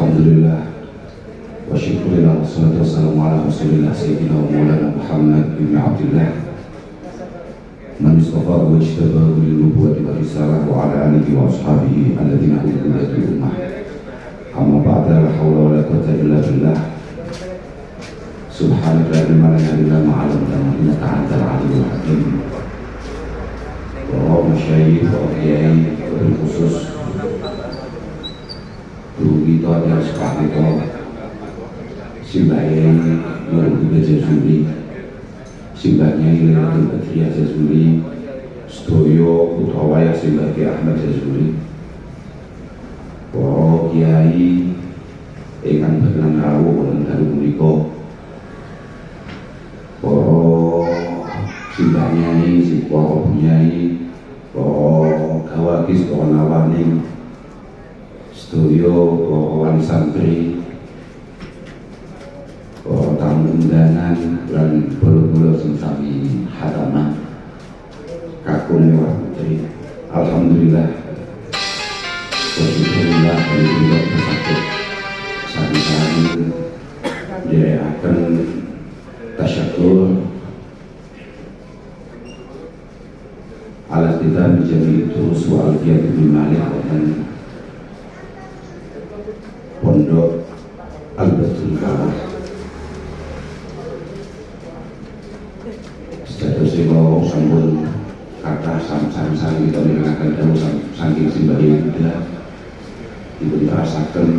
Alhamdulillah wa syukurillah wa salatu wassalamu ala rasulillah sayyidina wa maulana Muhammad ibn Abdillah man istafa wa ijtabahu lil nubuwwati wa risalah wa ala alihi wa ashabihi alladhina utul ummah. Amma ba'da, la hawla wa la quwwata illa billah. Subhanaka la ilma lana illa ma 'allamtana innaka antal alimul hakim. Wa masyayikh wa kiai bil khusus guru kita yang sekarang itu Simbahnya Nurul Jazuli, Simbahnya Ilatul Badriyah Jazuli, Sedoyo Putra Wayah Simbah Ki Ahmad Jazuli, para kiai ingkang berkenan rawuh wonten dalu menika, para simbahnya si para bunyai, para gawagis, para nawaning Sedoyo, para wali santri, para tamu undangan lan bolo-bolo sing sami hataman kakung lewat putri. Alhamdulillah Alhamdulillah alhamdulillah bersatu sami-sami akan tasyakur ala kita menjadi terus wa alfiyat bin Malik dan Pondok Al-Batul Kawah. Status kalau sampun kata sam-sam kita mengenalkan dalam saking simbahnya muda itu dirasakan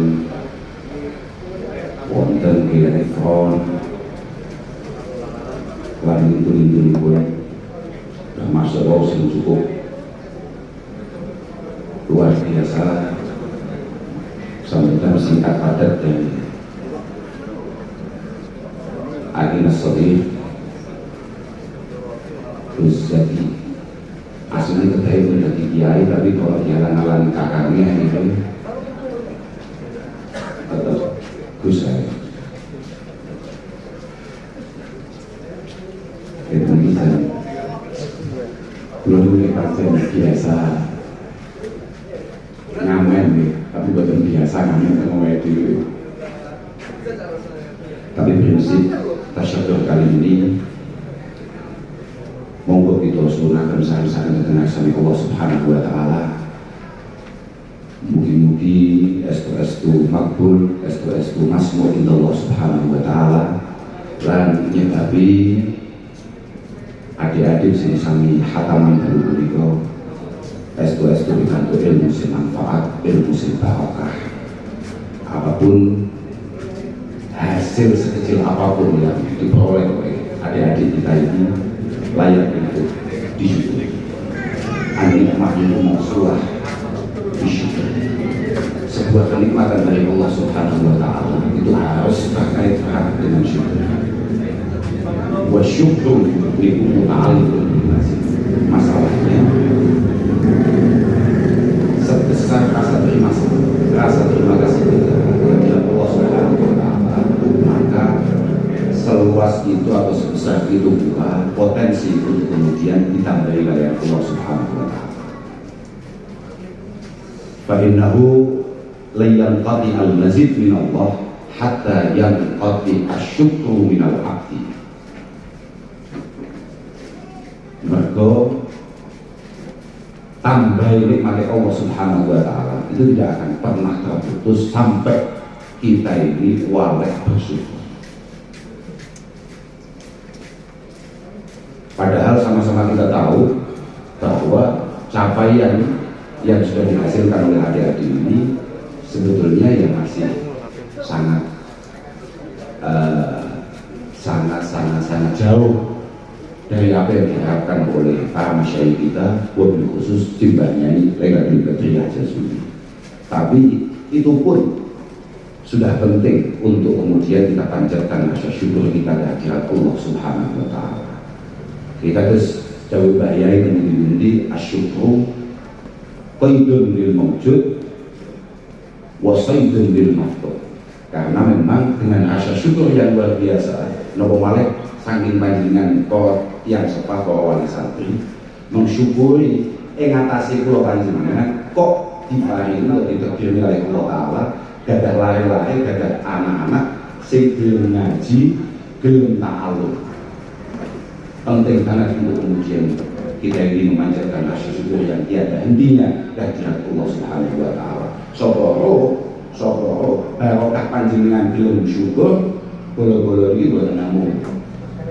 wonten kilefon lan itu pun termasuk yang cukup luar biasa. Sambutan singkat padat dan akhirnya sedih. Terus jadi aslinya ketahui menjadi kiai, tapi kalau jalan-jalan kakaknya itu tetap kusai. Itu bisa belum dipaksa biasa ngamen nih, tapi bukan biasa ngamen sama itu. Tapi prinsip tasyakur kali ini monggo kita sunahkan sari-sari dengan sami Allah Subhanahu wa taala. Mugi-mugi estu makbul, estu masmu inda Allah Subhanahu wa taala lan nyebabi adik-adik sing sami hataman dalu punika estu dibantu ilmu sing manfaat, ilmu sing barokah. Apapun hasil sekecil apapun yang diperoleh oleh adik-adik kita ini layak untuk disyukuri. An-nikmah mausulah disyukuri. Sebuah kenikmatan dari Allah Subhanahu wa taala itu harus terkait erat dengan syukur. Wa syukru li kulli ma'alim. Masalahnya sebesar rasa terima kasih kepada Allah Subhanahu wa taala, maka seluas itu atau sebesar itu pula potensi untuk kemudian ditambahi oleh Allah Subhanahu wa taala. Fa innahu la yanqati al-mazid min Allah hatta yanqati asy-syukru min al-'abdi. Mergo tambah nikmat Allah Subhanahu wa taala itu tidak akan pernah terputus sampai kita ini waleh bersyukur. Padahal sama-sama kita tahu bahwa capaian yang sudah dihasilkan oleh adik-adik ini sebetulnya yang masih sangat jauh dari apa yang diharapkan oleh para masyayikh kita, wabil khusus simbahnya ini Ilatul Badriyah Jazuli. Tapi itu pun sudah penting untuk kemudian kita panjatkan rasa syukur kita di akhirat Allah Subhanahu wa taala. Kita terus jauh bahayai mengundi asyukru qaidun lil mawjud wa saydun lil mafqud. Karena memang dengan rasa syukur yang luar biasa, nopo malek saking panjenengan yang sepah wali santri mensyukuri ngatasi kula panjenengan kok diparingi atau ditakdirkan oleh Allah taala gadah lare-lare, gadah anak-anak sing gelem ngaji, gelem ta'alum. Penting banget untuk kemudian kita ingin memanjatkan rasa syukur yang tiada hentinya kehadirat Allah Subhanahu wa taala. Sapa barokah panjenengan gelem syukur, bola-bola iki boten namung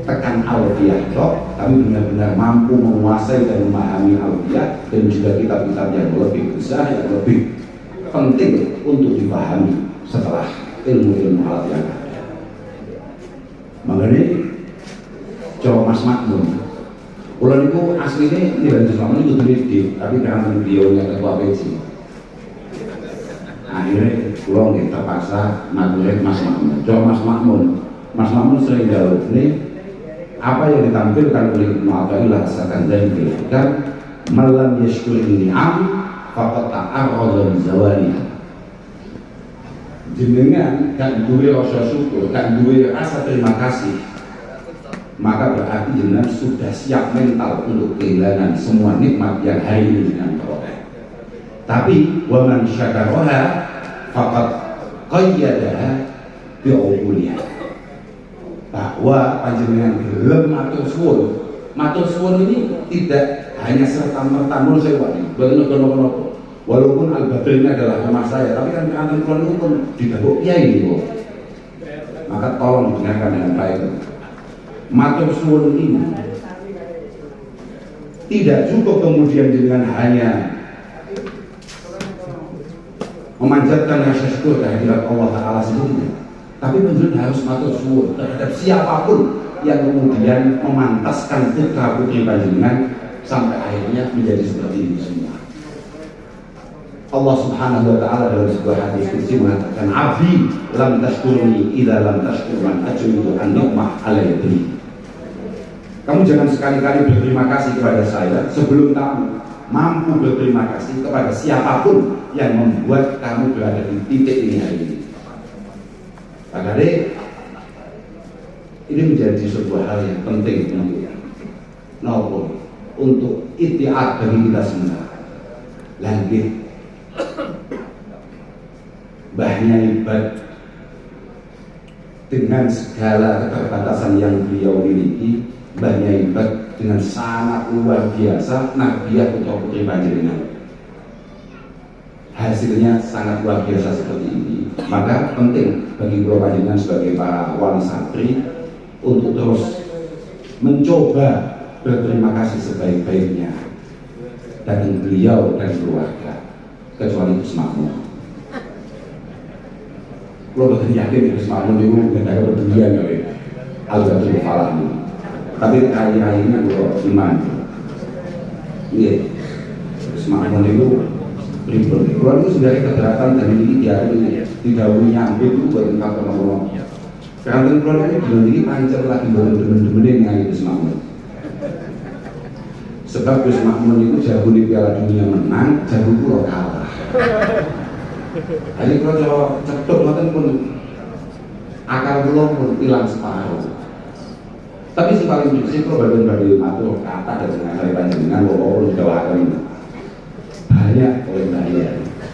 tekan alfiah tok, tapi benar-benar mampu menguasai dan memahami alfiah dan juga kitab-kitab yang lebih besar, yang lebih penting untuk dipahami setelah ilmu-ilmu alat yang ada. Mengenai Jawa Mas Makmun, ulang itu aslinya tidak selama itu dididik, tapi karena beliaunya ketua PJ, akhirnya pulang terpaksa ngakuin Mas Makmun. Jawa Mas Makmun sering jauh ini apa yang ditampilkan oleh Ibnu Athaillah As-Sakandari kan malam yashkur ni'am faqad ta'arrada li zawaliha. Jenengan gak duwe rasa syukur, gak duwe rasa terima kasih, maka berarti jenengan sudah siap mental untuk kehilangan semua nikmat yang hari ini dengan peroleh. Tapi wa man syakaraha faqad qayyadaha bi'uquliha. Bahwa panjenengan gelem matur suwun ini tidak hanya serta merta nol sewa nih, benar-benar walaupun Al-Badr ini adalah rumah saya, tapi kan kantor kulon itu pun didapuk kiai ini kok. Maka tolong didengarkan dengan baik. Matur suwun ini tidak cukup kemudian dengan hanya memanjatkan rasa syukur kehadirat Allah Ta'ala sendiri, tapi benar harus matur suwun terhadap siapapun yang kemudian memantaskan putra putri panjenengan sampai akhirnya menjadi seperti ini semua. Allah Subhanahu wa taala dalam sebuah hadis qudsi mengatakan, "Abdi lam tashkurni idza lam tashkur man ajridu an ni'mah alayhi." Kamu jangan sekali-kali berterima kasih kepada saya sebelum kamu mampu berterima kasih kepada siapapun yang membuat kamu berada di titik ini hari ini. Makanya ini menjadi sebuah hal yang penting untuk itiat bagi kita semua. Lanjut, Mbahnya Ibad dengan segala keterbatasan yang beliau miliki, Mbahnya Ibad dengan sangat luar biasa nabiah putra putri panjenengan. Hasilnya sangat luar biasa seperti ini. Maka penting bagi beliau panjenengan sebagai para wali santri untuk terus mencoba berterima kasih sebaik-baiknya dari beliau dan keluarga, kecuali Gus Makmun. Kalau betul yakin Gus Makmun itu nggak ada kepedulian kali Al-Badrul Falah ini, tapi hari-hari ini kalau iman, iya Gus Makmun itu ribet. Kalau itu sudah keberatan dan ini dia tidak punya ambil itu buat faktor nomor. Karena keluarga ini bilang ini pancel lagi bener-bener dengan Gus Makmun. Sebab Gus Makmun itu jago di Piala Dunia menang, jago pulau kalah. Jadi kalau cetuk ngoten pun akal pulau pun hilang separuh. Tapi si paling prinsip kalau bagian matur kata dan dengan saya panjenengan wong Jawa ini banyak oleh bahaya.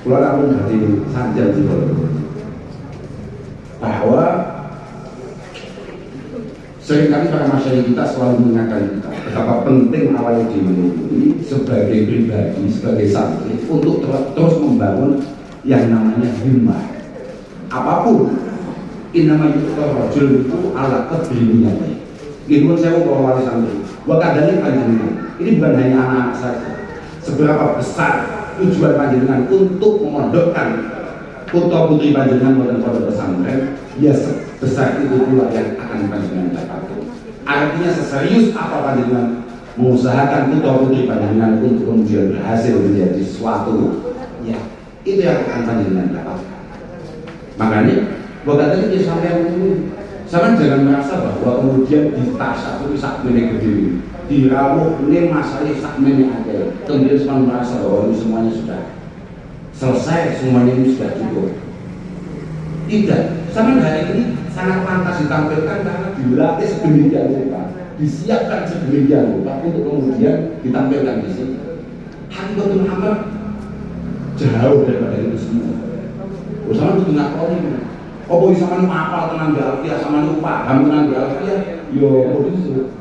Kalau aku berarti sanjang di bahwa seringkali para masyarakat kita selalu mengingatkan kita betapa penting awal ini sebagai pribadi, sebagai santri untuk terus membangun yang namanya himmah. Apapun inama itu rajul itu ala kedirinya. Ini saya mau wali santri. Wakadani panjenengan. Ini bukan hanya anak-anak saja. Seberapa besar tujuan panjenengan untuk memondokkan putra putri panjenengan buatan pondok pesantren, ya sebesar itu pula yang akan panjenengan dapatkan. Artinya seserius apa panjenengan mengusahakan putra putri panjenengan untuk kemudian berhasil menjadi sesuatu, ya itu yang akan panjenengan dapatkan. Makanya bukan tadi dia sampai jangan merasa bahwa kemudian di tas atau di sak mene gede dirawuh ini masalah sak mene aja, kemudian semua merasa bahwa ini semuanya sudah selesai, semuanya ini sudah cukup. Tidak, sama hari ini sangat pantas ditampilkan karena dilatih sedemikian rupa, disiapkan sedemikian rupa untuk kemudian ditampilkan di sini. Hakikatul amr jauh daripada itu semua. Sama kudu ngakoni. Apa iso sampean apal tenan di Alfiah, sampean paham tenan di Alfiah, yo kudu.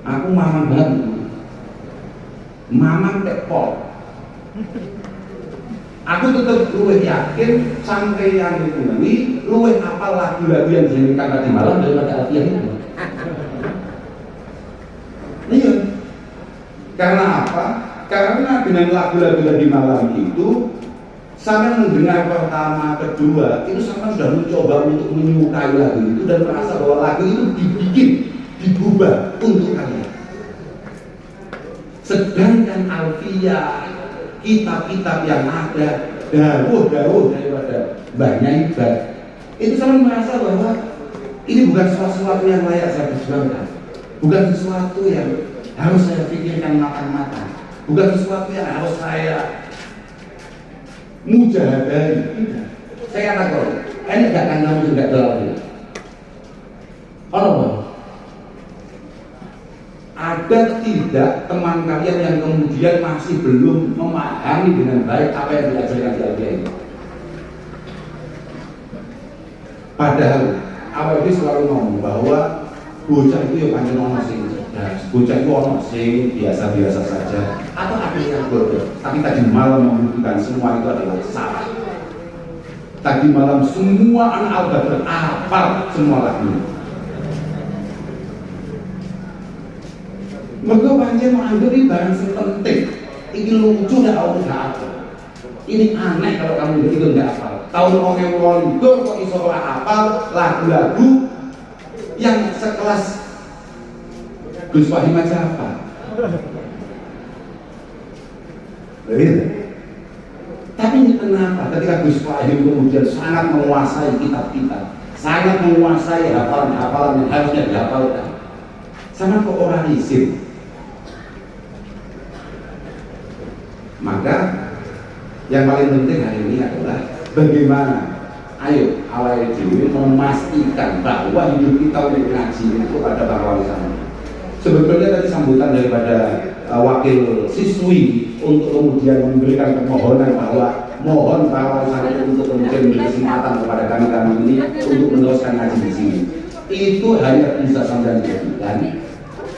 Aku mamang banget. Mamang tepol. Aku tetap luwih yakin sampeyan itu kuwi luwih apal lagu-lagu yang dinyanyikan tadi malam daripada Alfiah itu. Iya. Karena apa? Karena dengan lagu-lagu tadi malam itu sampai mendengar pertama, kedua, itu sampai sudah mencoba untuk menyukai lagu itu dan merasa bahwa lagu itu dibikin, diubah untuk kalian. Sedangkan Alfiah, kitab-kitab yang ada, dawuh-dawuh daripada Mbahnya Ibat, itu sampai merasa bahwa ini bukan sesuatu yang layak saya perjuangkan, bukan sesuatu yang harus saya pikirkan matang-matang, bukan sesuatu yang harus saya mujahadahi. Saya katakan, ini gak akan kamu juga terlalu. Apa? Ada tidak teman kalian yang kemudian masih belum memahami dengan baik apa yang diajarkan di Alfiah ini? Padahal awal ini selalu ngomong bahwa bocah itu yang panjang ono sing cerdas, bocah itu ono sing biasa-biasa saja, atau ada yang bodoh. Tapi tadi malam membuktikan semua itu adalah salah. Tadi malam semua anak Al-Badr hafal semua lagunya. Mereka panjang menganggap ini barang yang penting. Ini lucu dah orang nggak apa. Ini aneh kalau kamu itu nggak hafal. Tahun orang itu kok iso ora hafal lagu-lagu yang sekelas Gus Fahim aja apa? Tapi kenapa ketika Gus Fahim kemudian sangat menguasai kitab-kitab, sangat menguasai hafalan-hafalan yang harusnya dihafalkan, sama kok orang isim? Maka yang paling penting hari ini adalah bagaimana ayo awal dulu memastikan bahwa hidup kita untuk ngaji itu pada warisan. Sebetulnya tadi sambutan daripada wakil siswi untuk kemudian memberikan permohonan bahwa mohon para warisan itu untuk kemudian memberi kesempatan kepada kami ini untuk meneruskan ngaji di sini. Itu hanya bisa sampai dijadikan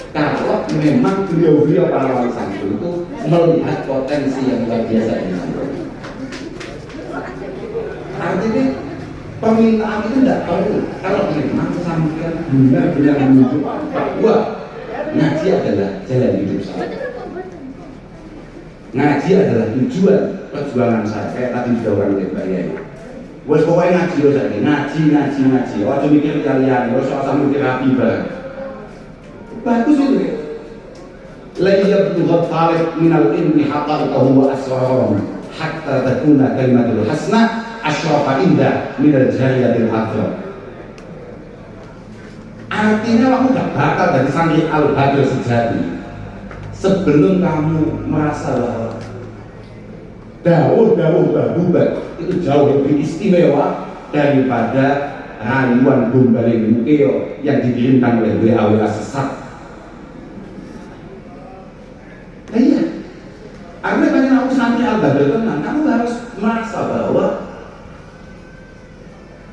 kalau memang beliau-beliau para warisan itu melihat potensi yang luar biasa di sana. Artinya permintaan itu tidak perlu kalau memang sampai benar-benar menunjuk bahwa ngaji adalah jalan hidup saya. Ngaji adalah tujuan perjuangan saya. Kayak tadi didorong oleh Mbak Yai. Wes pokoknya ngaji loh saya. Ngaji. Waktu mikir kalian, terus asal mikir rapi banget. Bagus itu ya. Layyab tuhat tarik minal ilmi haqqan wa asrarahum hatta takuna kalimatul hasna asyrafa indah minal jariyatil akhir. Artinya kamu gak bakal dari santri Al-Badr sejati sebelum kamu merasa bahwa dawuh-dawuh Mbah Bubat itu jauh lebih istimewa daripada rayuan gombaling mukeo yang dikirimkan oleh WA sesat. Nah iya, artinya banyak aku santri Al-Badr tenang, kamu harus merasa bahwa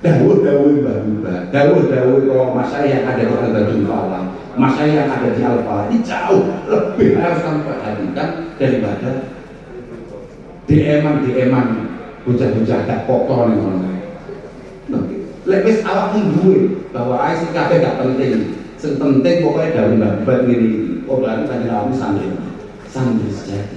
dawuh-dawuh Mbah Bubat, dawuh-dawuh kalau masaya yang ada di Al-Badrul Falah, masaya yang ada di Al-Falah ini jauh lebih harus kamu perhatikan daripada DM-an bocah-bocah gak kotor nih orang. Lebih awakmu duwe bahwa ae sing kabeh gak penting. Sing penting pokoknya dawuh Mbah Bubat ngene. Oh berarti kanjeng awakmu santri sejati.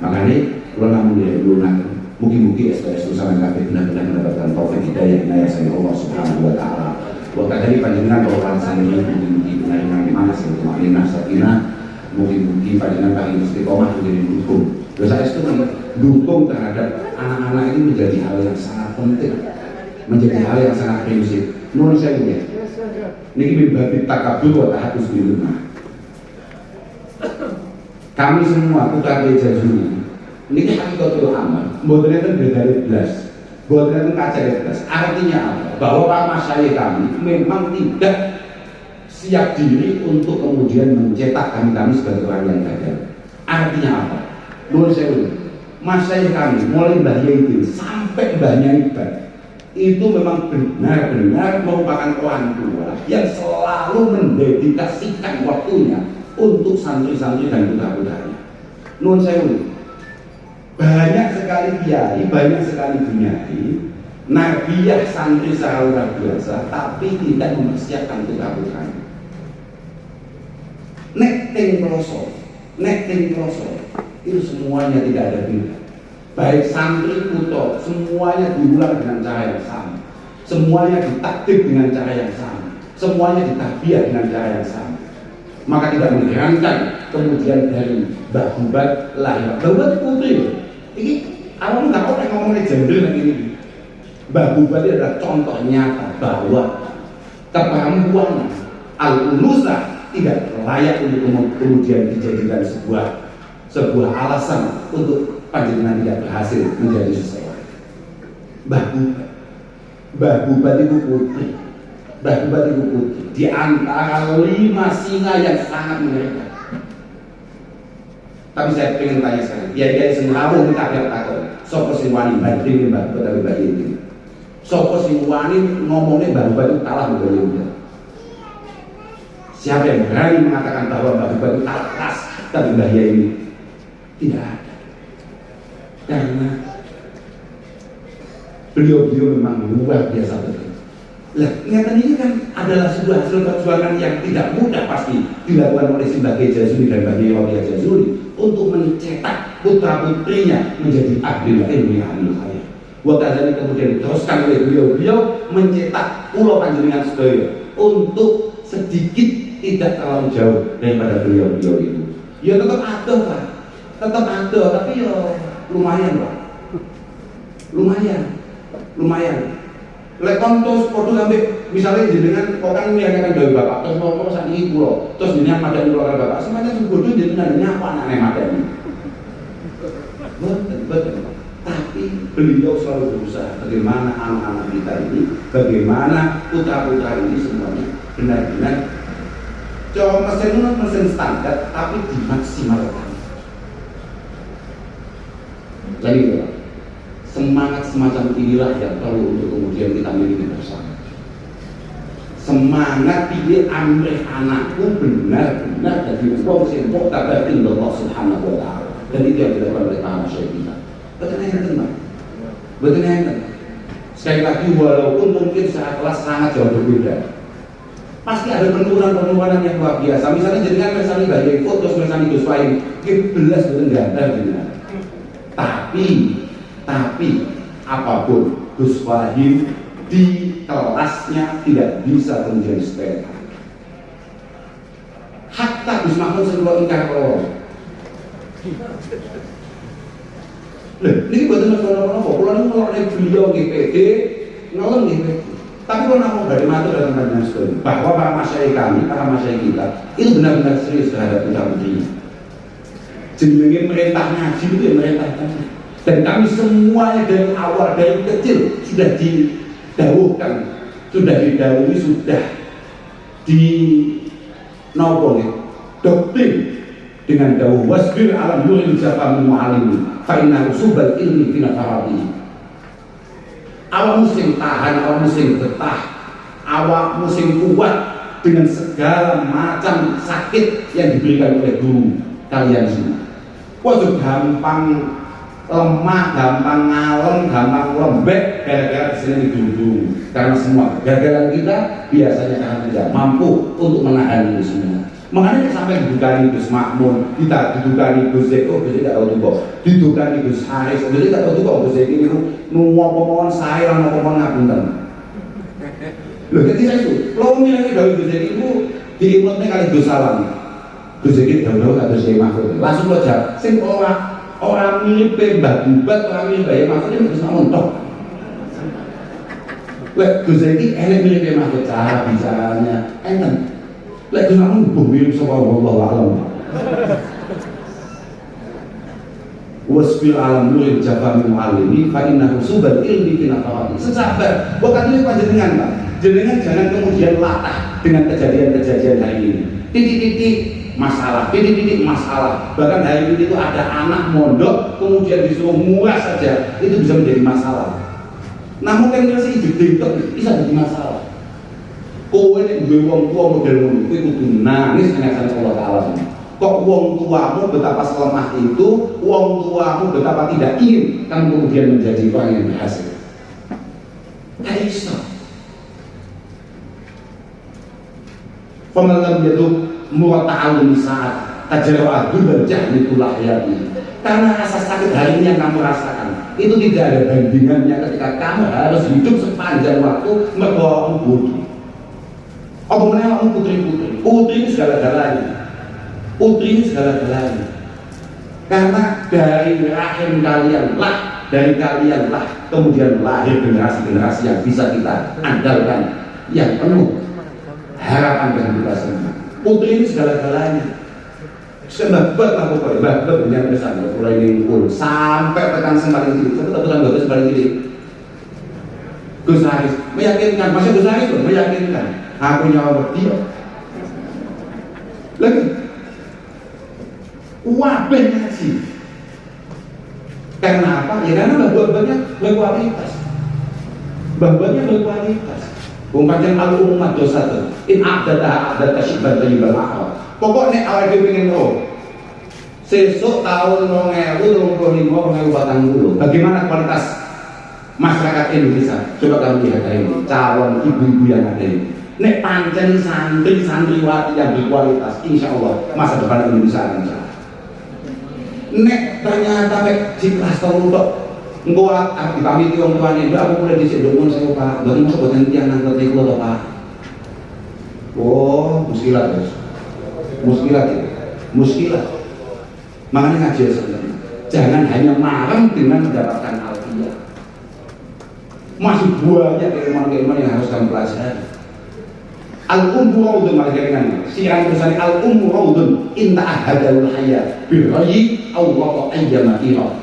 Makanya kalau namun dia lunak, mungkin SPS usaha kabeh benar-benar mendapatkan taufik hidayah inayah dari Allah Subhanahu wa taala. Wa kadari panjenengan bahwa santri mungkin benar-benar mana sih makna sakinah, mungkin panjenengan paling istiqomah menjadi dukung. Dosa itu dukung terhadap anak-anak ini menjadi hal yang sangat penting, menjadi hal yang sangat prinsip. Menurut saya ya, ini mimbabi takabur wa tahatus bil rumah. Kami semua putra Beja Juni ini kan kotor aman, buatnya kan beda belas, buatnya kan kaca belas. Artinya apa? Bahwa para masyayikh kami memang tidak siap diri untuk kemudian mencetak kami sebagai orang yang gagal. Artinya apa? Menurut saya Masyayikh kami mulai Mbah Yaitin sampai Mbahnya Iban itu memang benar-benar merupakan orang tua yang selalu mendedikasikan waktunya untuk santri-santri dan putra-putranya. Nuwun sewu, banyak sekali kiai, banyak sekali bunyai, nabiyah santri secara luar biasa, tapi tidak mempersiapkan putra-putranya. Nek ting kloso, itu semuanya tidak ada beda. Baik santri putra, semuanya diulang dengan cara yang sama, semuanya ditakdir dengan cara yang sama, semuanya ditabiah dengan cara yang sama. Maka tidak mengherankan kemudian dari Mbah Bubat lahir. Mbah Bubat putri, ini awam nggak orang ngomongin gender lagi ini. Mbah Bubat adalah contoh nyata bahwa kepemimpinan al-ulusa tidak layak untuk kemudian dijadikan sebuah alasan untuk panjenengan tidak berhasil menjadi seseorang. Mbah Bubat itu putri. Mbah Bubat itu putri di antara 5 singa yang sangat mengerikan. Tapi saya ingin tanya sekarang, kiai sing rawuh kita biar takut. Sopo sing wani banding Mbah Bubat tapi Mbah Yaitin. Sopo sing wani ngomongnya Mbah Bubat itu kalah Mbah Yaitin. Siapa yang berani mengatakan bahwa Mbah Bubat itu kalah keras tapi Mbah Yaitin? Tidak ada. Karena beliau memang luar biasa betul. Lah, ingatan ini kan adalah sebuah hasil perjuangan yang tidak mudah pasti dilakukan oleh Mbah Kiai Jazuli dan Mbah Kiai Wali Jazuli untuk mencetak putra-putrinya menjadi ahli ilmu ahli khair. Waktu kemudian diteruskan oleh beliau mencetak pulau panjenengan sedaya untuk sedikit tidak terlalu jauh daripada beliau itu. Ya tetap ada Pak, tetap ada, tapi ya lumayan Pak, lumayan. Lek kontos podo sampai misalnya jenengan kok kan miyangaken dawuh Bapak terus mau sakniki kula terus jenengan madani kula Bapak semuanya sing bodoh jenengan nyapa anake madani. Betul. Tapi beliau selalu berusaha bagaimana anak-anak kita ini, bagaimana putra-putra ini semuanya benar-benar coba mesin standar tapi dimaksimalkan. Jadi semangat semacam inilah yang perlu untuk kemudian kita miliki bersama. Semangat pilih amrih anakku benar-benar jadi wong sing muktabarin Allah Subhanahu wa taala. Dan itu yang dilakukan oleh para masyayikh kita. Betul enten. Betul enten. Sekali lagi walaupun mungkin saat kelas sangat jauh berbeda, pasti ada penurunan yang luar biasa. Misalnya jenengan misalnya Mbah Yaitin terus misalnya Gus Wahid, ki belas boten gandar jenengan. Tapi apapun Gus Wahid di kelasnya tidak bisa kemudian sepeda. Hatta Gus Mahmud sebelum ingkar kalau ini buatan nopo-nopo, kalau ini ngeloknya beliau GPD, ngelok GPD. Tapi kalau namun dari mata dalam pandangan sekali, bahwa para masyayikh kami, para masyayikh kita itu benar-benar serius terhadap putra-putrinya. Jenenge merintah ngaji itu ya merintah kami. Dan kami semuanya dari awal, dari kecil sudah didawuhkan, sudah didawuhi, sudah doktrin dengan dawuh wasbir alam nuril jafamu mu'alimi fa'inna usubal ilmi fina farati. Awak musim tahan, awak musim betah, awak musim kuat dengan segala macam sakit yang diberikan oleh guru kalian semua. Waduh gampang lemah, gampang ngalem, gampang lembek gara-gara disini didudung. Karena semua gagalan kita biasanya karena tidak mampu untuk menahan ini semua. Makanya sampai didukani Gus Makmun, kita didukani Gus Zeko, Gus Zeko tidak tahu tuh kok. Didukani Gus Haris, Gus Zeko tidak tahu tuh kok. Gus Zeko itu ngomong saya lah ngomong ngapunten. Loh ketika itu, lo milihnya dari Gus Zeko itu diimutnya kali Gus Salam. Gus Zeko jauh-jauh kata Gus Mahfud. Langsung lo jawab, sing orang mirip Mbah Bubat, orang mirip Mbah Mahfud ini Gus Makmun toh. Lek Gus Zeko enak mirip Mahfud, cara bicaranya enak. Lek Gus Makmun mirip sama wallahu alam. Wasbil alam nuril jafami mu'alimi fa innahu subal ilmi fina tawati. Sesabar, bukan ini panjenengan Pak. Jenengan jangan kemudian latah dengan kejadian-kejadian hari ini. Titik-titik masalah, titik-titik masalah. Bahkan hari ini itu ada anak mondok kemudian disuruh muras saja, itu bisa menjadi masalah. Namun kan masih hidup itu bisa jadi masalah. Kowe nek duwe wong tua model ngono kuwi kudu nangis nang Allah Taala. Kok wong tuamu betapa selemah itu, wong tuamu betapa tidak ingin kamu kemudian menjadi orang yang berhasil. Tidak bisa. Pemalam yaitu murata'alun saat tajarwa dan jahli tulah yati. Karena rasa sakit hari ini yang kamu rasakan itu tidak ada bandingannya ketika kamu harus hidup sepanjang waktu membawa bodoh. Apa menewakmu putri-putri? Putri ini segala-galanya. Putri ini segala-galanya. Karena dari rahim kalian lah, dari kalian lah kemudian lahir generasi-generasi yang bisa kita andalkan, yang penuh harapan dan juga senang. Putri ini segala-galanya. Sebab aku kok bab punya pesan mulai minggu sampai tekan semakin tinggi. Saya tekan bagus semakin tinggi. Gus Haris meyakinkan, masih Gus Haris loh meyakinkan. Aku nyawa dia. Lagi wabah nasi. Karena apa? Ya karena babanya berkualitas. Babanya berkualitas. Umpamanya al-ummat dosa in ada tasyiban tayyibal akal. Pokoknya awal dia pengen tahu sesuk tahun 2025-2040 bagaimana kualitas masyarakat Indonesia. Coba kamu lihat ini calon ibu-ibu yang ada ini. Nek pancen santri-santriwati yang berkualitas, insya Allah masa depan Indonesia akan cerah. Nek ternyata di kelas tahun untuk engkau dipamiti orang tuanya, aku mulai disedokkan saya Pak, baru masuk buat nanti yang nangkut itu loh Pak. Oh, muskilat guys. Muskilat itu, muskilat. Makanya ngaji sebenarnya. Jangan hanya marem dengan mendapatkan alfiah. Masih banyak ilmu-ilmu yang harus kamu pelajari. Al-ummu raudun malaikat siang tulisan al-ummu raudun inta ahadul hayya birrayi Allah ayyama irah.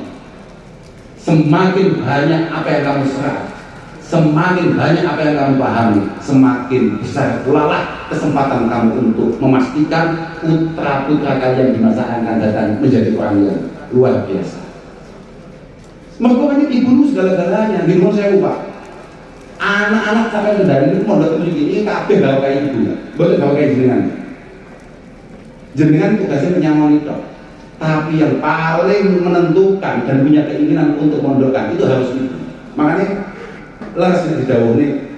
Semakin banyak apa yang kamu serap, semakin banyak apa yang kamu pahami, semakin besar pula lah kesempatan kamu untuk memastikan putra-putra kalian di masa akan datang menjadi orang yang luar biasa. Makanya ibu segala-galanya, di rumah saya lupa. Anak-anak sampai dari ini mondok ini kabeh bawa kayak ibu, boleh bawa kayak jenengan. Jenengan tugasnya menyamoni toh. Tapi yang paling menentukan dan punya keinginan untuk mondokkan itu harus ibu. Makanya langsung didawuhi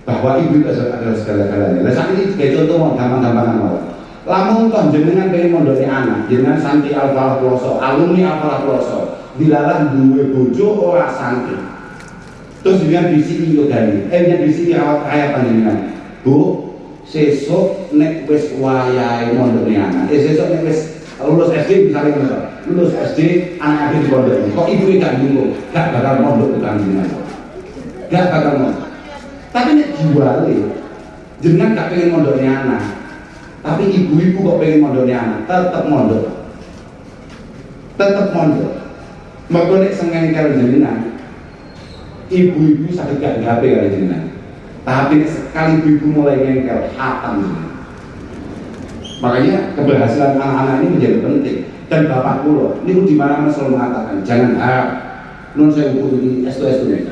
bahwa ibu itu adalah segala-galanya. Lah saat ini sebagai contoh gampang-gampangan mawon. Lamun toh jenengan pengen mondoki anak, jenengan santri Al-Falah Ploso, alumni Al-Falah Ploso, dilalah duwe bojo ora santri. Terus jenengan bisi yogani, bisi kaya panjenengan. Bu, sesuk nek wis wayahe mondoki anak. Sesuk nek wis lulus SD misalnya lulus SD anak-anak di pondok ini. Kok ibu gak dulu, gak bakal mondok bukan jenengan. Gak bakal mondok. Tapi nek juale, jenengan gak pengen mondoknya anak. Tapi ibu-ibu kok pengen mondoknya anak, tetep mondok. Tetep mondok. Mergo nek sengengkel jenengan, ibu-ibu sakit gak gape kali jenengan. Tapi sekali ibu-ibu mulai ngengkel, hatam jenengan. Makanya keberhasilan anak-anak ini menjadi penting. Dan bapak pulau, ini di mana selalu mengatakan, jangan harap, non saya ukur di S2 ini.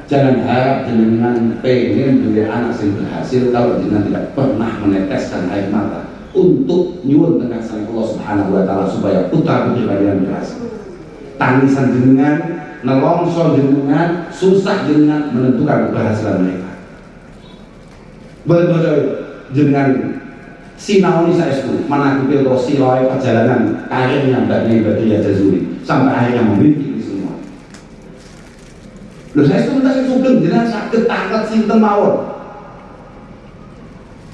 Jangan harap jenengan pengen punya anak yang berhasil kalau jenengan tidak pernah meneteskan air mata untuk nyuwun tengah sang Allah Subhanahu wa Ta'ala supaya putra putri kalian berhasil. Tangisan jenengan, nelongso jenengan, susah jenengan menentukan keberhasilan mereka. Betul jenengan sinauni saestu manakupi atau silai perjalanan karirnya Mbak Nyai Badriah Jazuli sampai akhirnya memiliki ini semua. Loh saya sebentar saya sugeng jenengan sakit tangkat sinten mawon.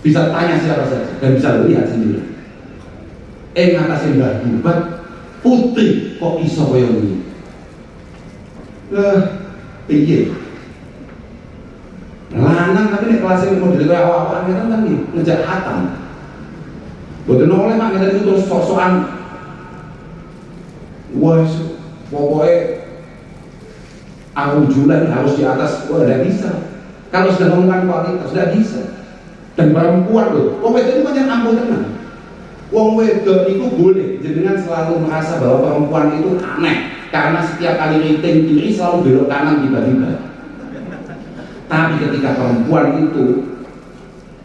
Bisa tanya siapa saja dan bisa lihat sendiri. Ngatasin Mbah Dubat putri kok iso kaya ngene. Piye? Lanang tapi nek kelasnya model kaya awak-awak kan ngejar hatam. Boten oleh mak ngene terus sok-sokan. Wah, pokoknya aku jualan harus di atas, tidak bisa. Kalau sudah ngomongkan kualitas, tidak bisa. Dan perempuan loh, itu banyak ampuh tenang. Wong wedok itu boleh, jenengan selalu merasa bahwa perempuan itu aneh karena setiap kali rating kiri selalu belok kanan tiba-tiba. Tapi ketika perempuan itu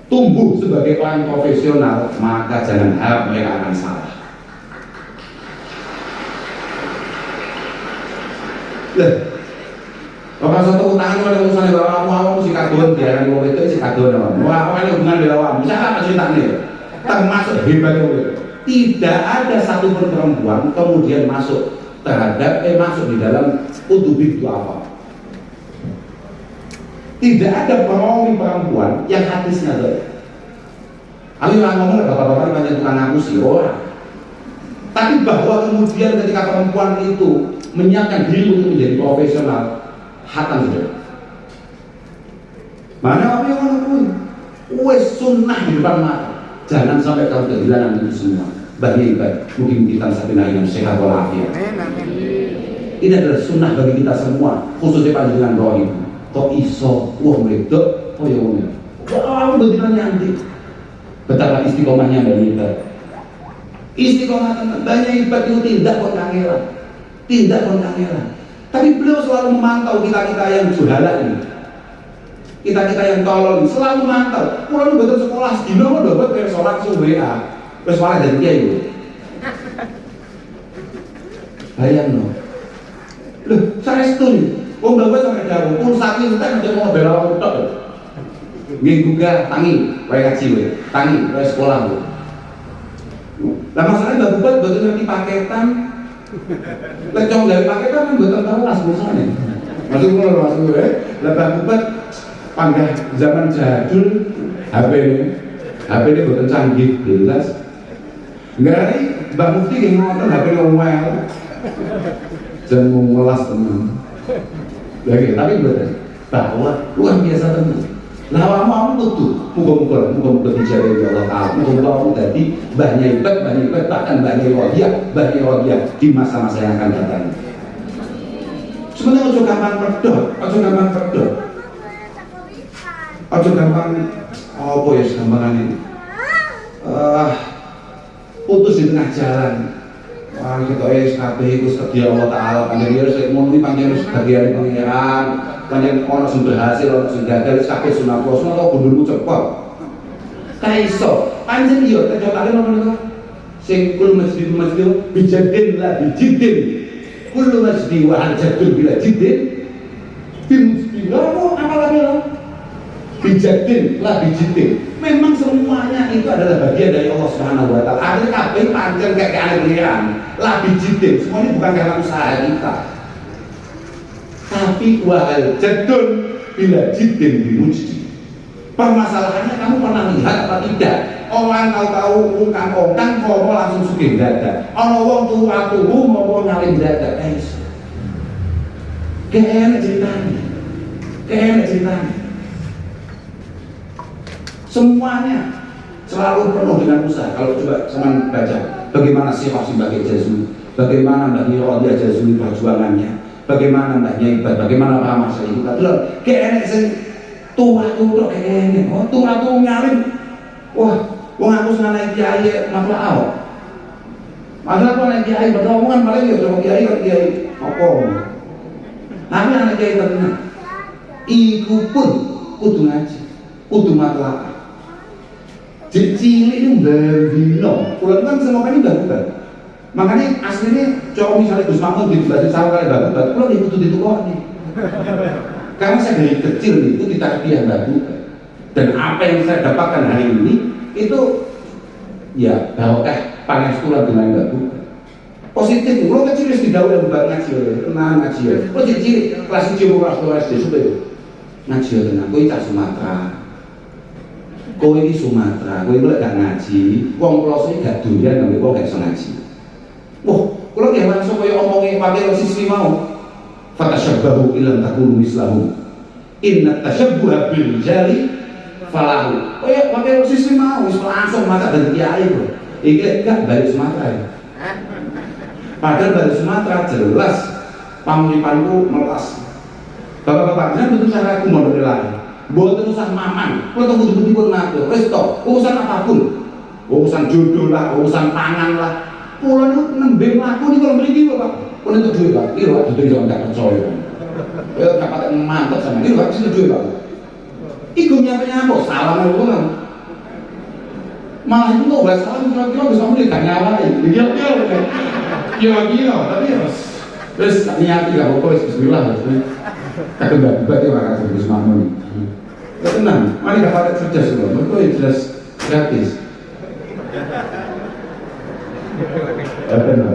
tumbuh sebagai orang profesional, maka jangan harap mereka akan salah. Lah, bapak satu tangan ada urusan bawa kamu si kadon dia kan itu si kadon apa? Wah, apa ini hubungan dengan kamu? Misalnya apa ceritanya? Termasuk hebatnya itu. Tidak ada satupun perempuan kemudian masuk masuk di dalam utubik itu apa? Tidak ada perawi perempuan yang hadisnya ada. Aku yang ngomong bapak-bapak banyak tukang ngaku sih orang. Tapi bahwa kemudian ketika perempuan itu menyiapkan diri untuk menjadi profesional, hatam sudah. Mana apa yang ngomong? Wes sunnah di depan mata. Jangan sampai kamu kehilangan itu semua. Bagi mungkin kita sampai yang sehat walafiat. Ini adalah sunnah bagi kita semua, khususnya panjenengan roh ibu. Kok iso, wah meredok, oh ya wongnya. Wah, betul nyanti. Betapa istiqomahnya Mbak Nita. Istiqomah teman, banyak ibadah itu tidak pun kangelan, tidak pun kangelan. Tapi beliau selalu memantau kita yang juhala ini. Kita yang tolol selalu mantau. Kalau lu betul sekolah sedino mau dapat kayak sholat subuh WA, terus malah jadi kiai itu. Bayang no. Loh, saya setuju. Wong bapak sampai jauh. Pun saat ini kita mau bela orang tok. Minggu juga tangi, wae ngaji wae, tangi, wae sekolah wae. Lah masalahnya bapak betul ngerti paketan. Lecong dari paketan kan betul tahu las busane. Masuk ngono masuk wae. Lah bapak panggah zaman jadul HP ini bukan canggih jelas enggak ada Mbak Mufti yang ngomong HP ini ngomel jangan mengelas teman lagi tapi betul bahwa luar biasa teman nah kamu tuh muka-muka dijaga ya Allah Ta'ala muka-muka kamu tadi banyak ibadah bahkan banyak wadiah di masa-masa yang akan datang sebenarnya ojo gampang pedot ojo gampang apa ya segampangan ini putus di tengah jalan wah kita SKP itu sedia Allah Ta'ala panjang saya mau ini panjang sebagian pengiran panjang orang yang berhasil orang yang gagal SKP sunah kosong atau gundulmu cepat kaiso panjang iya kita coba ngomong itu sing kul masjid bijadin lah bijidin kul masjid wahal jadul bila jidin bimujidin lo apa lagi lo bijadin lah bijidin memang semuanya itu adalah bagian dari Allah Subhanahu wa Ta'ala akhirnya kabeh pancen kayak aneh pengiran lah bijidin semua ini bukan karena usaha kita tapi wahal jadul bila jidin bimujidin permasalahannya kamu pernah lihat apa tidak orang tahu-tahu muka ongkang mau langsung sugih dada orang wong tua-tua mau ngalim dada guys kayaknya ceritanya semuanya selalu penuh dengan usaha. Kalau coba sama baca bagaimana sifat Mbak Jazuli, bagaimana Mbak Nirodi Jazuli perjuangannya, bagaimana Mbak Nyaibat, bagaimana Pak Mas itu kadang kayak sing tua kayaknya tua ngalim wah aku naik kiai masalah awak masalah aku naik kiai betul omongan paling ya coba kiai apa tapi anak kiai tenang iku pun kudu ngaji kudu matlak cilik ini berbino pulang kan semua ini bagus makanya aslinya cowok misalnya Gus Mamun di basis sama kali bagus pulang ikut itu kok nih karena saya dari kecil itu ditarbiyah bagus dan apa yang saya dapatkan hari ini itu ya barokah paling sekolah dengan bagus positif kalau kecil harus didaul yang buat ngaji tenang ngaji ya kalau cilik kelas 7 kelas 2 SD supaya ngaji tenang gue cak Sumatera kowe ini Sumatera, kowe mulai gak ngaji, wong pelosok gak doyan nang kowe gak iso ngaji. Wah, kula nggih langsung kaya omonge wakil siswi mau. Fatashabbahu illam takunu mislahu. Inna tashabbuha bil rijali falahu. Kaya wakil siswi mau wis langsung maca dadi kiai kok. Iki gak balik Sumatera ya. Padahal balik Sumatera jelas pamuripanku melas. Bapak-bapak jangan betul saya aku mondok lain. Buat urusan mamang, kalau tunggu pun ngatur, resto, urusan apapun, urusan jodoh lah, urusan pangan lah. Kula niku nembe mlaku niku lho mriki lho Pak. Kula entuk duit Pak. Iki lho Pak dudu iso gak percaya. Ya gak patek mantep sama iki lho Pak sing duit Pak. Iku nyampe-nyampe salam lho kan. Malah itu kok bahas salam kira-kira bisa mulai gak nyawai. Kira-kira tapi ya terus niati gak apa-apa bismillah. Kakek mbak-mbak itu akan terus mampu. Ya tenang, mari gak patek cerdas lho. Mereka jelas gratis.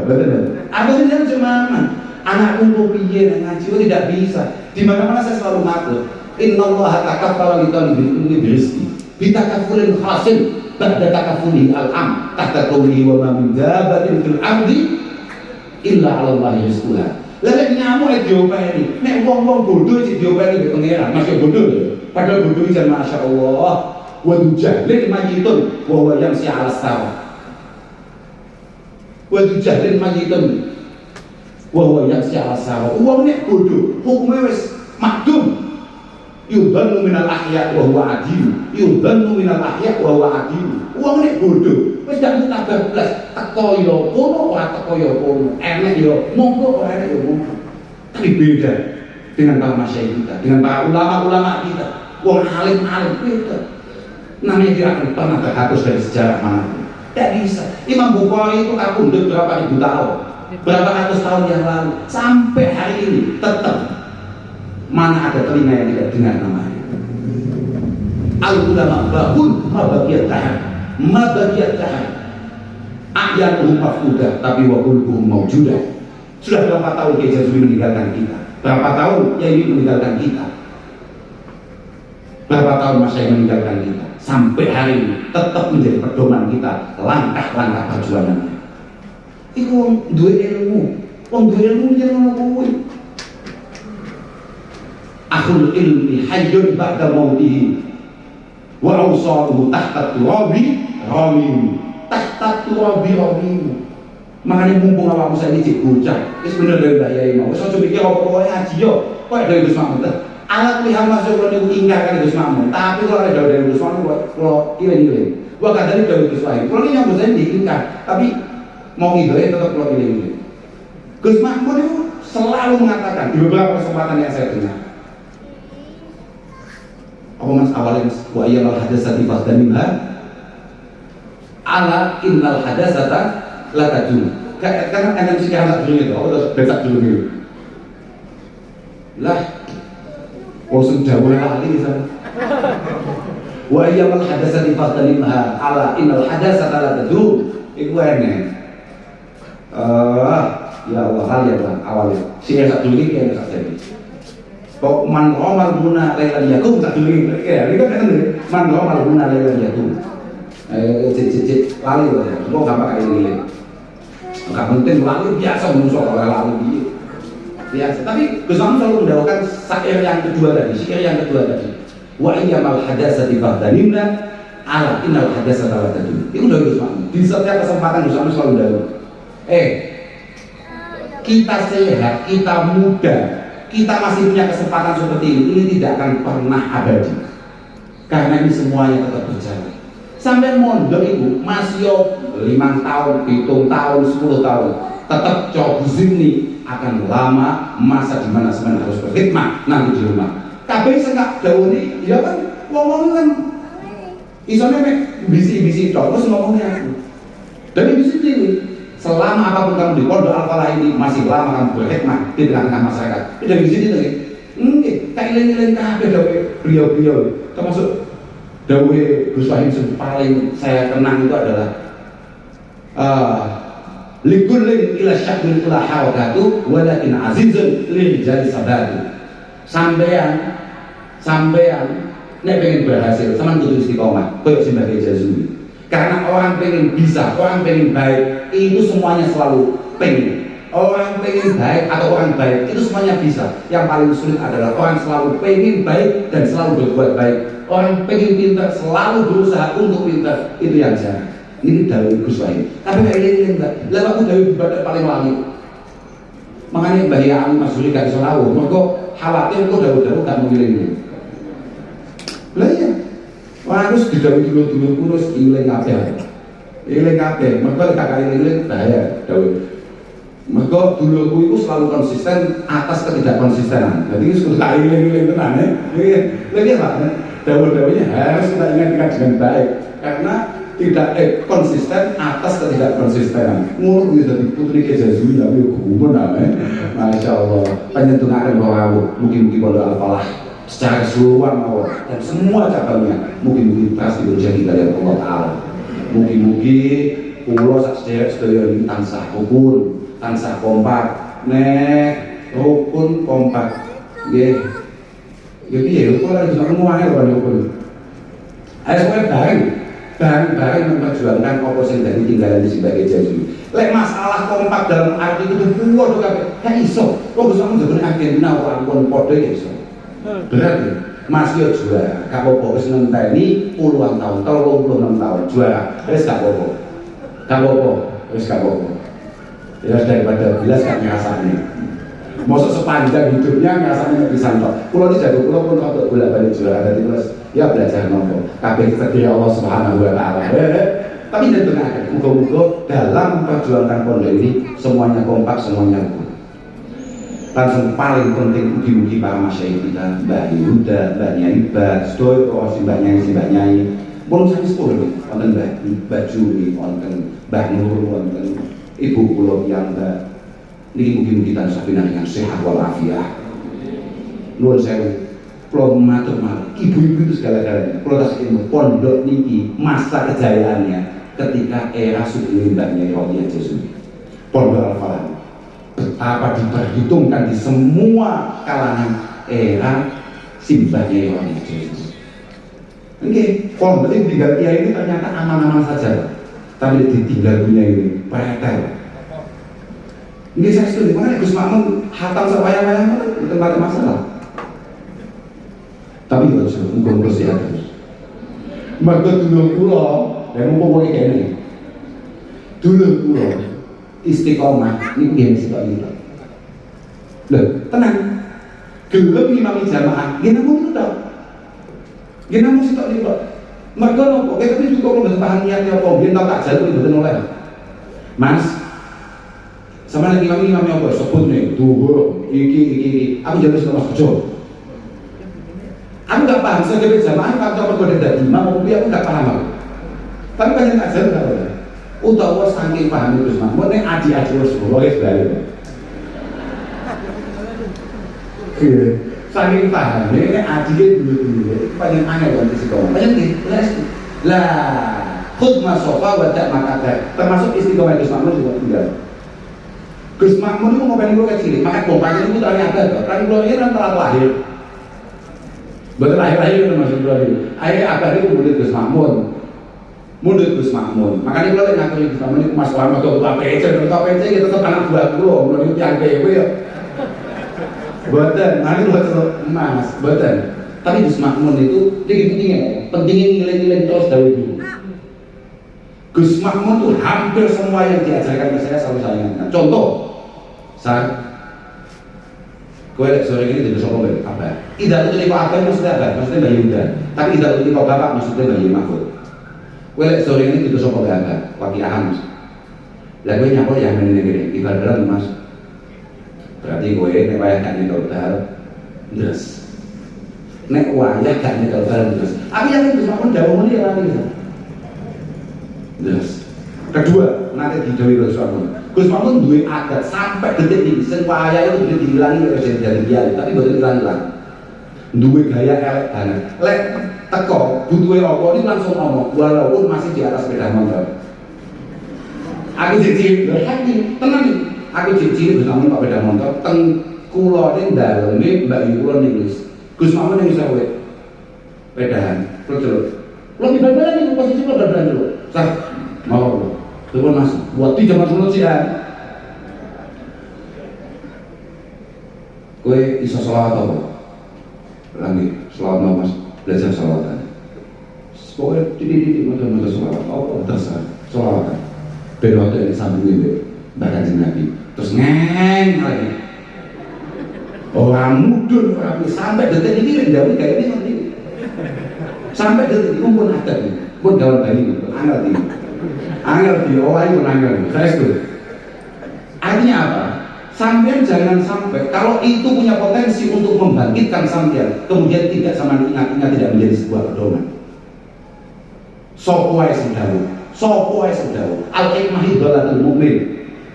Betul. Aku sendiri cuma anakku mau piye ngaji tidak bisa. Di mana-mana saya selalu ngatur. Innallaha takaffara li talibil ilmi birizqi. Bitakaffurin hasil ba'da takaffuri al-am tahta qawlihi wa ma min dabbatin fil ardi illa 'ala Allahi rizquha. Lah nek nyamuk diopeni, nek wong-wong bodoh sing diopeni mbek pangeran, masih bodoh lho. Padahal bodoh jan masyaallah. Wa dujahlin mayitun wa huwa yamsi 'ala sawah. Wajib jahlin majitun wahwa yaksi ala sawa uang nek bodoh hukumnya wis makdum yudhannu minal ahya wahwa adil yudhannu minal ahya wahwa adil uang nek bodoh wis gak tabah blas teko yo kono ora teko yo kono enek yo monggo ora enek yo monggo. Tapi beda dengan para masyayikh kita, dengan para ulama-ulama kita, wong alim-alim beda. Namanya tidak akan pernah terhapus dari sejarah manapun. Tidak bisa. Imam Bukhari itu kabundut berapa ribu tahun, berapa ratus tahun yang lalu, sampai hari ini tetap mana ada telinga yang tidak dengar namanya. Al ulama bahun mabagiyat tahan, mabagiyat tahan. Ayatul mafkudah, tapi waqulbuhum mawjudah. Sudah berapa tahun Kiai Jazuli meninggalkan kita? Berapa tahun Kiai meninggalkan kita? Berapa tahun Mas Syekh meninggalkan kita? Sampai hari ini tetap menjadi pedoman kita langkah-langkah perjuangannya. Iku wong duwe ilmu jangan kuwi. Akhul ilmi hayyun ba'da mautihi wa awsaluhu tahta turabi ramim. Tahta turabi ramim. Makanya mumpung awakmu saiki cek bocah, wis bener dari Mbah Yai mau. Wis aja mikir apa-apa ngaji yo. Kok dari Gus Mahmud. Alat lihat masuk kalau niku ingkar kan Gus Mahmud. Tapi kalau ada jauh dari Gus Mahmud, kalau iling-iling. Gua kadang jauh Gus Wahid. Kalau ini nyambut saya diingkar, tapi mau ngidolin tetap kalau iling-iling. Gus Mahmud itu selalu mengatakan di beberapa kesempatan yang saya dengar. Apa mas awalnya mas? Wa iyyamal hadatsati fahdanimha ala innal hadatsata la tajum. Karena ada sekian tak dulu itu, aku udah besak dulu gitu. Lah bosan jauh lagi misalnya. Wa iyyamal hadatsati fahdanimha ala innal hadatsata la tajum. Iku ene. Ya Allah hal ya Bang awalnya. Si yang satu lagi yang satu jadi. Kok man romal guna lailan yakum satu lagi. Ya, ini kan man romal guna lailan yakum. Cicit lali loh ya. Semua gampang kayak ini. Enggak penting lali biasa musuh oleh lali dia. Biasa. Tapi Gus Mahmud selalu mendapatkan syair yang kedua tadi. Wa iyyamal hadatsati fahdanimna ala innal hadatsata la tajum. Itu dari Gus Mahmud. Di setiap kesempatan Gus Mahmud selalu mendapatkan. Kita sehat, kita muda, kita masih punya kesempatan seperti ini tidak akan pernah abadi. Karena ini semuanya tetap berjalan. Sampai mondok ibu masih 5 tahun, 7 tahun, 10 tahun, tetap coba sini akan lama masa dimana semuanya harus berkhidmat nanti di rumah. Kabeh sengak dauni, ya kan, ngomong kan, isone mek bisi-bisi tok, terus ngomongnya aku. Dan bisi ini. Selama apapun kamu di Pondok Al-Falah ini masih lama kamu berkhidmat di tengah-tengah masyarakat. Itu dari sini tuh, nggih, tak ilang-ilang kabeh dawe beliau-beliau. Termasuk dawe Gus Wahid yang paling saya kenang itu adalah likullin ila syakmin ila hawakatu walakin azizun lil jali sabatu. Sampean nek pengen berhasil, sama kudu istiqomah, koyo sebagai Jazuli. Karena orang pengen bisa, orang pengen baik, itu semuanya selalu pengen. Orang pengen baik atau orang baik, itu semuanya bisa. Yang paling sulit adalah orang selalu pengen baik dan selalu berbuat baik. Orang pengen pintar, selalu berusaha untuk pintar, itu yang jarang. Ini dari Gus Wahid. Tapi kayak ini enggak. Lalu aku dari ibadah paling wangi. Makanya Mbah Yai Mas Juli gak bisa lawu. Mereka khawatir kok dawu-dawu gak memilih. Lah iya. Wah, terus didawi dulu terus ilang kabeh. Eling kabeh, mergo tak eling bahaya dawuh. Mergo dulurku itu selalu konsisten atas ketidakkonsistenan. Jadi itu sudah eling-eling tenan ya. Lagi Pak, dawuh-dawuhnya harus kita ingat dengan baik karena tidak konsisten atas ketidakkonsistenan. Ngono kuwi dadi putri Kezazui tapi yo gumun ae. Masyaallah. Panjenengan bahwa mungkin Pondok Al-Falah secara keseluruhan mawon dan semua cabangnya mungkin pasti berjadi dari Allah Taala. Mungkin kula sak sedherek ini tansah rukun, tansah kompak, nek rukun kompak. Nggih. Ya piye kok ora bisa ngomong ae lho rukun. Ayo sampe bareng memperjuangkan apa sing dadi tinggalan di sebagai Kezazui. Lek masalah kompak dalam arti itu kuwo kabeh gak iso. Kok bisa menjadi agenda wong padha ya iso. Berarti masih juara, gak apa-apa, wis ngenteni puluhan tahun, 36 tahun juara, wis gak apa-apa, wis gak apa-apa. Ya daripada bilas gak ngerasani. Masa sepanjang hidupnya ngerasani gak bisa tok. Kulo iki jago kulo pun untuk bolak-balik juara dadi terus ya belajar nopo. Kabeh setia Allah Subhanahu wa taala. Tapi tentunya muga-muga dalam perjuangan pondok ini semuanya kompak, semuanya rukun. Langsung paling penting mugi-mugi para masyayikh kita, Mbah Yuda, Mbah Nyai Ba, sedaya Mbah Nyai, pun sakit sepuluh, wonten Mbah Juli, wonten Mbah Nur, wonten Ibu kula piyambak. Niki mugi-mugi tansah pinangangan sehat walafiat. Nuwun sewu. Kula matur malih, ibu-ibu itu segala-galanya. Kula tasih pondok niki masa kejayaannya ketika era Sugeng Mbah Nyai Rohiyah Kezazui. Pondok Al-Falah betapa diperhitungkan di semua kalangan era simbahnya Yohanes Yesus. Oke, pondok ini tinggal kiai ini ternyata aman-aman saja, tapi ditinggal dunia ini pretel. Ini saya setuju, makanya Gus Makmun hatam sewayang-wayang itu tempat masalah. Tapi juga sudah mumpung sehat terus. Maka dulu pulau, yang mumpung kayak ini, dulu pulau. Istiqomah ini biar sitok ini loh, tenang gelap imami jamaah gini namun itu tau gini namun sitok ini loh mereka nopo, tapi juga kalau tahan niatnya apa biar tau tak jalur itu betul oleh mas sama lagi imami apa sebut nih duhur, iki aku jalur sitok mas kejo aku gak paham sebagai jamaah kalau coba kode dari imam aku gak paham aku tapi banyak tak jalur gak boleh utawa saking paham Gus Makmun nek aji-aji wis wis bali. Saking paham nek aji dulu paling aneh wong istiqomah. Paling lah khud masofa wa tak makata. Termasuk istiqomah Gus Makmun juga tinggal. Gus Makmun itu ngopeni kula kecil, maka kompak itu tadi ada to. Kan kula ini kan telat lahir. Betul lahir-lahir termasuk kula ini. Akhirnya abah itu murid Gus Makmun. Mundur Gus Makmun, makanya kalau yang ngatur Gus Makmun itu Mas Muhammad ketua PC kita tetap anak buah pulau, menurut yang dewe ya. Betul, nanti lo Mas, betul. Tapi Gus Makmun itu pentingnya nilai-nilai terus dari dulu. Gus Makmun itu hampir semua yang diajarkan ke saya selalu saya ingatkan. Contoh, saat gue sore ini tidak sopan apa? Tidak itu kau apa maksudnya apa? Maksudnya Mbak Yuda. Tapi tidak itu kau bapak maksudnya Mbak Mahfud. Gue sore ini tidak sopan apa? Wakiahan mas. Lah gue nyapa yang ini ibadah mas. Berarti gue nek wayah gak nyekel bal ndres. Nek wayah gak nyekel bal ndres. Aku yakin Gus Makmun jawab muni ora bisa. Ndres. Kedua, nanti didawi Gus Makmun. Gus Makmun duwe adat sampai detik ini sing wayah itu udah dihilangi oleh dari dia, tapi boten hilang-hilang. Duwe gaya elek banget. Lek teko butuhe apa ini langsung ngomong walaupun masih di atas sepeda motor. Aku jijik, hati tenang. Aku jijik Gus Makmun pak sepeda motor teng kulone daleme Mbak Yu kula nulis. Gus Makmun yang bisa wek pedahan. Terus lebih berbeda nih posisi kula berbeda dulu. Sah, mau tuh mas, buat di zaman dulu sih ya. Kue iso sholawat apa? Lagi sholawat mas, belajar sholawatan. Pokoknya di macam-macam sholawat. Oh terserah sholawatan. Ben waktu ini sambungin deh, bahkan Nabi. Terus ngeng lagi. Orang mudun, orang sampai detik ini rendawi kayak ini nanti. Sampai detik ini pun ada nih, pun kawan bayi, angkat ini. Angel diowahi pun angel. Saya itu. Artinya apa? Sampean jangan sampai kalau itu punya potensi untuk membangkitkan sampean, kemudian tidak sama ingat-ingat tidak menjadi sebuah pedoman. Sopo wae sedawu. Al-hikmah idolatul mu'min.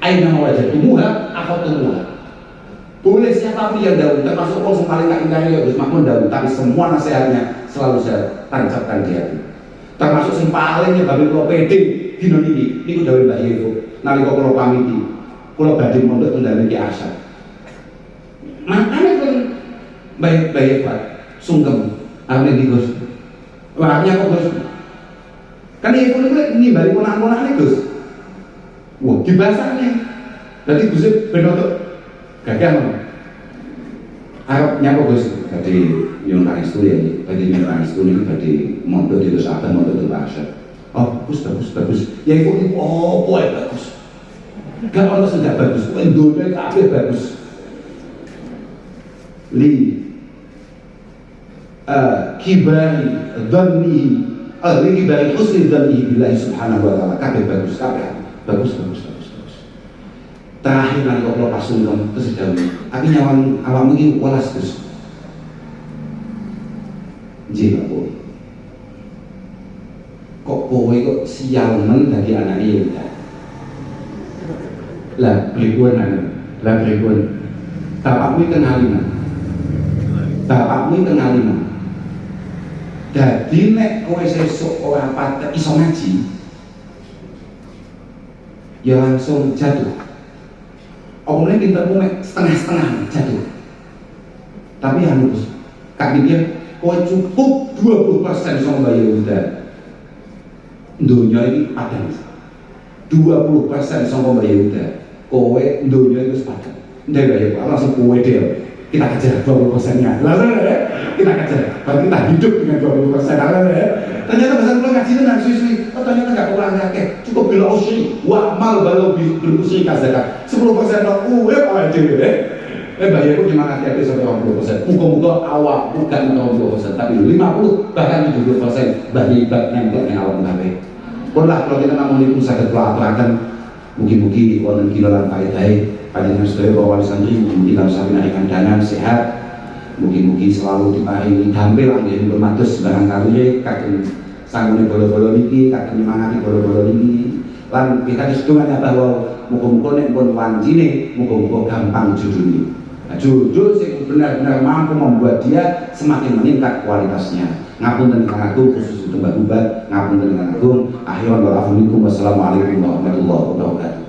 Aina wajadtumuha akhadtumuha. Boleh siapapun yang daun, termasuk orang yang paling kaya ya Gus Makmun daun, tapi semua nasihatnya selalu saya tancapkan di hati. Termasuk yang paling nyebabin kalau pede dino niki niku dawuh Mbah Yevo. Nalika kula pamiti, kula badhe mondok teng dalem Ki Asad. Makane kan Mbah Yevo sungkem. Amin di Gus. Warnya kok Gus. Kan Yevo niku nimbali ponak-ponakane Gus. Wah, dibasane. Dadi Gus ben untuk gagal. Arep nyapa Gus badhe nyuwun pangestu ya, badhe nyuwun pangestu niku badhe mondok di Saban mondok di Asad. Oh, bagus. Ya iku opo ae bagus. Gak ono sing gak bagus, ndone kabeh bagus. Li kibari dhanni, li kibari husni dhanni billahi subhanahu wa ta'ala, kabeh bagus. Terakhir nanti kalau pas sungkem terus jauh, aku nyawang awakmu iki welas Gus. Nggih Pak Bu. Kok kowe kok sial men dadi anake ya. Lah pripun bapakmu kenalina. Dadi nek kowe sesuk ora patek iso ngaji, ya langsung jatuh. Omongnya pintermu setengah-setengah jatuh. Tapi Gus, Kak Bibir, kowe cukup 20% sama Mbak Yehuda. Dunia ini padang. 20% sama Mbak Yehuda. Kowe dunia itu sepadan. Ndek Mbak Yehuda, langsung kowe deh. Kita kejar 20%-nya. Langsung ya, kita kejar. Berarti kita hidup dengan 20%. Langsung ya. Ternyata bahasa pulau ngaji itu nang suwi-suwi. Oh ternyata nggak kurang kakek. Cukup bila usri. Wa mal balu bil usri kazakat. 10% no uwe apa aja deh. Mbak Yehuda gimana hati-hati sampai 20%. Muka-muka awak bukan 20%, tapi 50 bahkan 70% Mbak Yehuda nempel yang awak kabeh. Pola kalau kita namun itu sakit pelaturan mungkin wonten kilolan faedah panjenengan sedaya para wali santri mugi tansah pinarikan dangan sehat, mugi-mugi selalu diparingi dampil anggen bermatus barang kaliye kagem sanggune bolo-bolo niki, kagem nyemangati bolo-bolo niki lan kita sedungannya bahwa muga-muga nek pun wancine muga-muga gampang judulnya. Judul yang benar-benar mampu membuat dia semakin meningkat kualitasnya. Ngapunten Kang Agung khusus untuk Mbak Bubat, ngapunten Kang Agung. Akhirul wal afunikum wassalamualaikum warahmatullahi wabarakatuh.